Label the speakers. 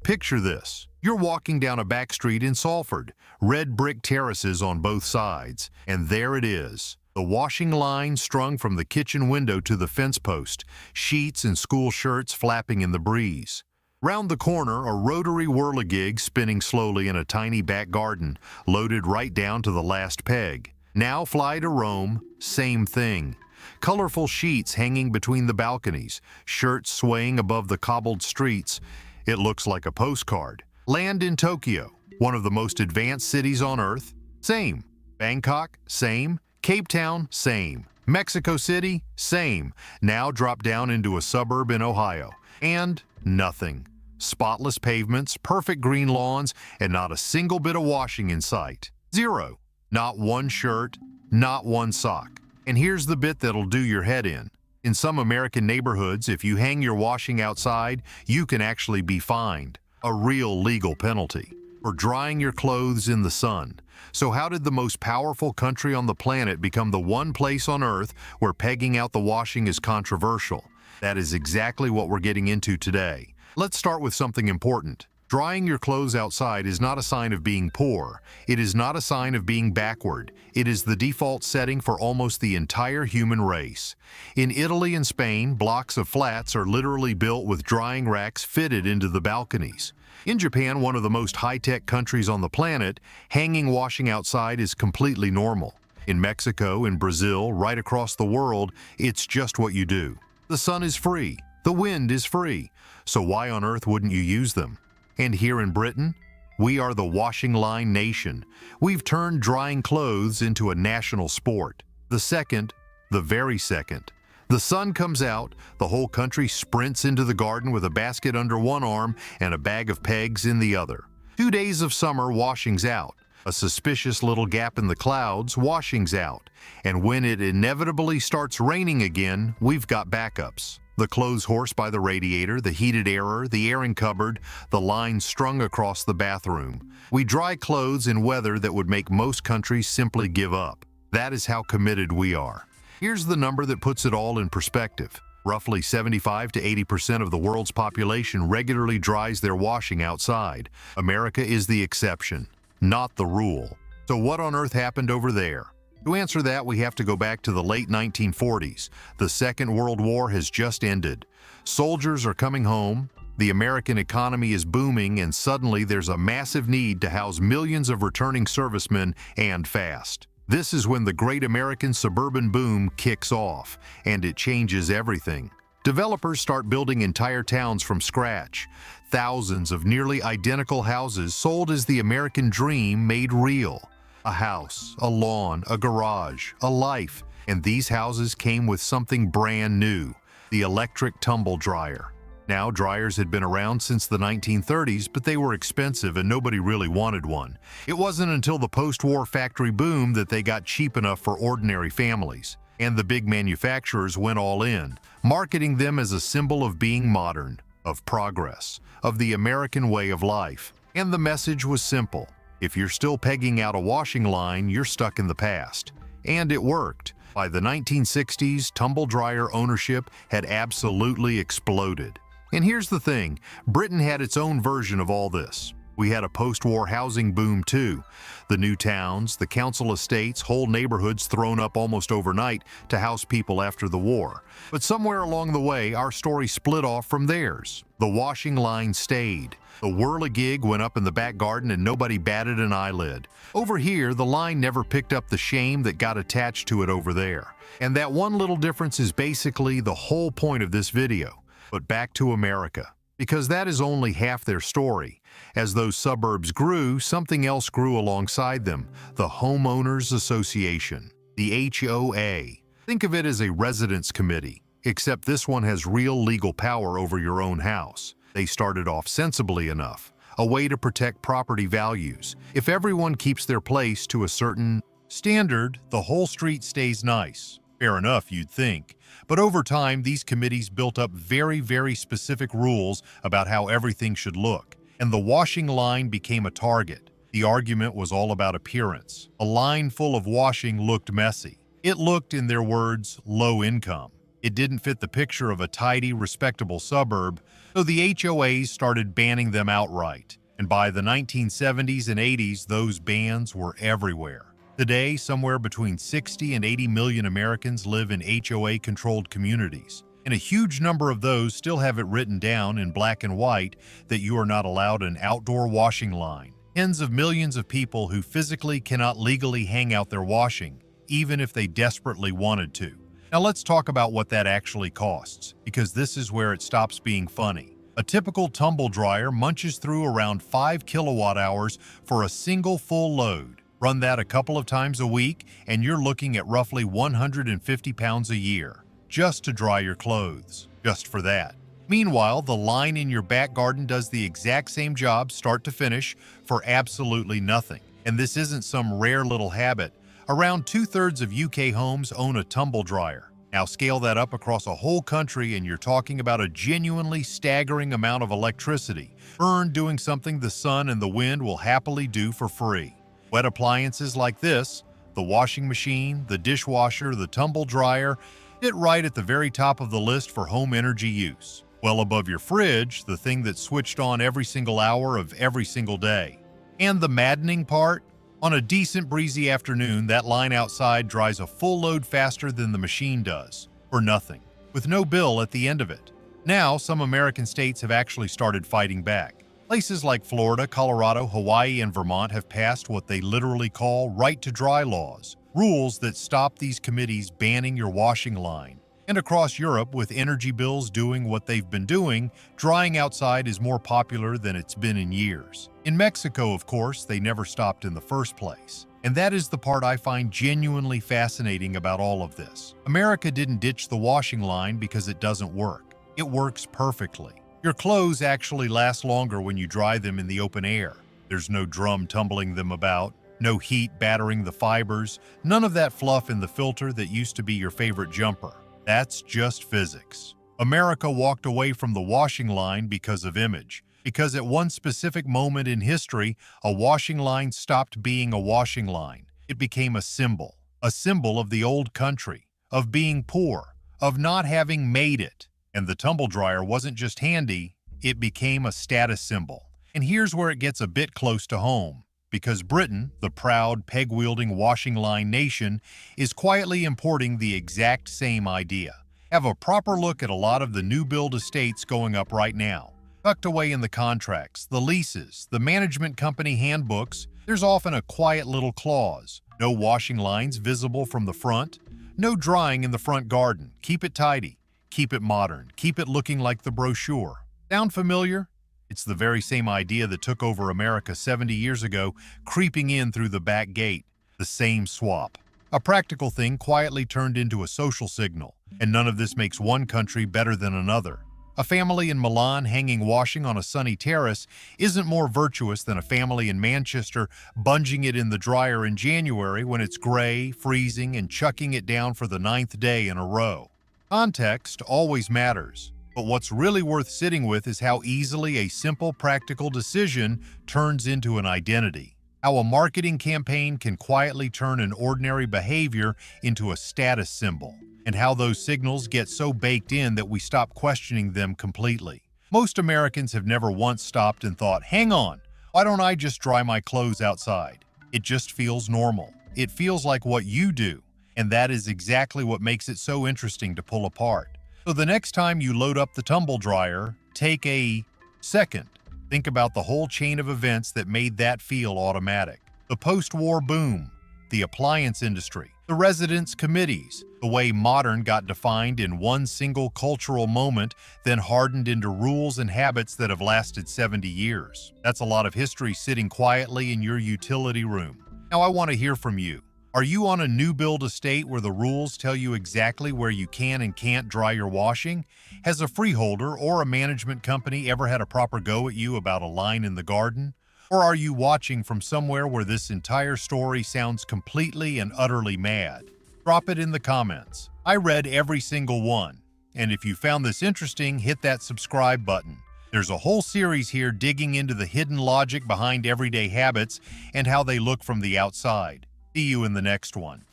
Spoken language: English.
Speaker 1: Picture this. You're walking down a back street in Salford, red brick terraces on both sides, and there it is. The washing line strung from the kitchen window to the fence post, sheets and school shirts flapping in the breeze. Round the corner, a rotary whirligig spinning slowly in a tiny back garden, loaded right down to the last peg. Now fly to Rome, same thing. Colorful sheets hanging between the balconies, shirts swaying above the cobbled streets. It looks like a postcard. Land in Tokyo, one of the most advanced cities on Earth, same. Bangkok, same. Cape Town, same. Mexico City, same. Now drop down into a suburb in Ohio. And nothing. Spotless pavements, perfect green lawns, and not a single bit of washing in sight. Zero. Not one shirt, not one sock. And here's the bit that'll do your head in. In some American neighborhoods, if you hang your washing outside, you can actually be fined. A real legal penalty for drying your clothes in the sun. So how did the most powerful country on the planet become the one place on Earth where pegging out the washing is controversial? That is exactly what we're getting into today. Let's start with something important. Drying your clothes outside is not a sign of being poor. It is not a sign of being backward. It is the default setting for almost the entire human race. In Italy and Spain, blocks of flats are literally built with drying racks fitted into the balconies. In Japan, one of the most high-tech countries on the planet, hanging washing outside is completely normal. In Mexico, in Brazil, right across the world, it's just what you do. The sun is free. The wind is free. So why on earth wouldn't you use them? And here in Britain, we are the washing line nation. We've turned drying clothes into a national sport. The very second, the sun comes out, the whole country sprints into the garden with a basket under one arm and a bag of pegs in the other. 2 days of summer, washing's out. A suspicious little gap in the clouds, washing's out. And when it inevitably starts raining again, we've got backups. The clothes horse by the radiator, the heated airer, the airing cupboard, the line strung across the bathroom. We dry clothes in weather that would make most countries simply give up. That is how committed we are. Here's the number that puts it all in perspective. Roughly 75 to 80% of the world's population regularly dries their washing outside. America is the exception, not the rule. So what on earth happened over there? To answer that, we have to go back to the late 1940s. The Second World War has just ended. Soldiers are coming home, the American economy is booming, and suddenly there's a massive need to house millions of returning servicemen, and fast. This is when the great American suburban boom kicks off, and it changes everything. Developers start building entire towns from scratch. Thousands of nearly identical houses sold as the American dream made real. A house, a lawn, a garage, a life. And these houses came with something brand new, the electric tumble dryer. Now, dryers had been around since the 1930s, but they were expensive and nobody really wanted one. It wasn't until the post-war factory boom that they got cheap enough for ordinary families. And the big manufacturers went all in, marketing them as a symbol of being modern, of progress, of the American way of life. And the message was simple. If you're still pegging out a washing line, you're stuck in the past. And it worked. By the 1960s, tumble dryer ownership had absolutely exploded. And here's the thing, Britain had its own version of all this. We had a post-war housing boom too. The new towns, the council estates, whole neighborhoods thrown up almost overnight to house people after the war. But somewhere along the way, our story split off from theirs. The washing line stayed. The whirligig went up in the back garden and nobody batted an eyelid. Over here, the line never picked up the shame that got attached to it over there. And that one little difference is basically the whole point of this video. But back to America. Because that is only half their story. As those suburbs grew, something else grew alongside them, the Homeowners Association, the HOA. Think of it as a residence committee, except this one has real legal power over your own house. They started off sensibly enough, a way to protect property values. If everyone keeps their place to a certain standard, the whole street stays nice. Fair enough, you'd think. But over time, these committees built up very, very specific rules about how everything should look. And the washing line became a target. The argument was all about appearance. A line full of washing looked messy. It looked, in their words, low income. It didn't fit the picture of a tidy, respectable suburb, so the HOAs started banning them outright. And by the 1970s and 80s, those bans were everywhere. Today, somewhere between 60 and 80 million Americans live in HOA-controlled communities, and a huge number of those still have it written down in black and white that you are not allowed an outdoor washing line. Tens of millions of people who physically cannot legally hang out their washing, even if they desperately wanted to. Now let's talk about what that actually costs, because this is where it stops being funny. A typical tumble dryer munches through around 5 kilowatt hours for a single full load. Run that a couple of times a week, and you're looking at roughly 150 pounds a year, just to dry your clothes, just for that. Meanwhile, the line in your back garden does the exact same job start to finish for absolutely nothing. And this isn't some rare little habit. Around 2/3 of UK homes own a tumble dryer. Now scale that up across a whole country and you're talking about a genuinely staggering amount of electricity burned doing something the sun and the wind will happily do for free. Wet appliances like this, the washing machine, the dishwasher, the tumble dryer, sit right at the very top of the list for home energy use. Well above your fridge, the thing that's switched on every single hour of every single day. And the maddening part? On a decent breezy afternoon, that line outside dries a full load faster than the machine does, for nothing, with no bill at the end of it. Now, some American states have actually started fighting back. Places like Florida, Colorado, Hawaii, and Vermont have passed what they literally call right-to-dry laws, rules that stop these committees banning your washing line. And across Europe, with energy bills doing what they've been doing, drying outside is more popular than it's been in years. In Mexico, of course, they never stopped in the first place. And that is the part I find genuinely fascinating about all of this. America didn't ditch the washing line because it doesn't work. It works perfectly. Your clothes actually last longer when you dry them in the open air. There's no drum tumbling them about, no heat battering the fibers, none of that fluff in the filter that used to be your favorite jumper. That's just physics. America walked away from the washing line because of image, because at one specific moment in history, a washing line stopped being a washing line. It became a symbol of the old country, of being poor, of not having made it. And the tumble dryer wasn't just handy, it became a status symbol. And here's where it gets a bit close to home, because Britain, the proud, peg-wielding washing line nation, is quietly importing the exact same idea. Have a proper look at a lot of the new build estates going up right now. Tucked away in the contracts, the leases, the management company handbooks, there's often a quiet little clause. No washing lines visible from the front, no drying in the front garden, keep it tidy. Keep it modern. Keep it looking like the brochure. Sound familiar? It's the very same idea that took over America 70 years ago, creeping in through the back gate. The same swap. A practical thing quietly turned into a social signal, and none of this makes one country better than another. A family in Milan hanging washing on a sunny terrace isn't more virtuous than a family in Manchester bunging it in the dryer in January when it's gray, freezing, and chucking it down for the 9th day in a row. Context always matters, but what's really worth sitting with is how easily a simple practical decision turns into an identity. How a marketing campaign can quietly turn an ordinary behavior into a status symbol, and how those signals get so baked in that we stop questioning them completely. Most Americans have never once stopped and thought, hang on, why don't I just dry my clothes outside? It just feels normal. It feels like what you do. And that is exactly what makes it so interesting to pull apart. So the next time you load up the tumble dryer, take a second. Think about the whole chain of events that made that feel automatic. The post-war boom, the appliance industry, the residents' committees, the way modern got defined in one single cultural moment, then hardened into rules and habits that have lasted 70 years. That's a lot of history sitting quietly in your utility room. Now I want to hear from you. Are you on a new build estate where the rules tell you exactly where you can and can't dry your washing? Has a freeholder or a management company ever had a proper go at you about a line in the garden? Or are you watching from somewhere where this entire story sounds completely and utterly mad? Drop it in the comments. I read every single one. And if you found this interesting, hit that subscribe button. There's a whole series here digging into the hidden logic behind everyday habits and how they look from the outside. See you in the next one.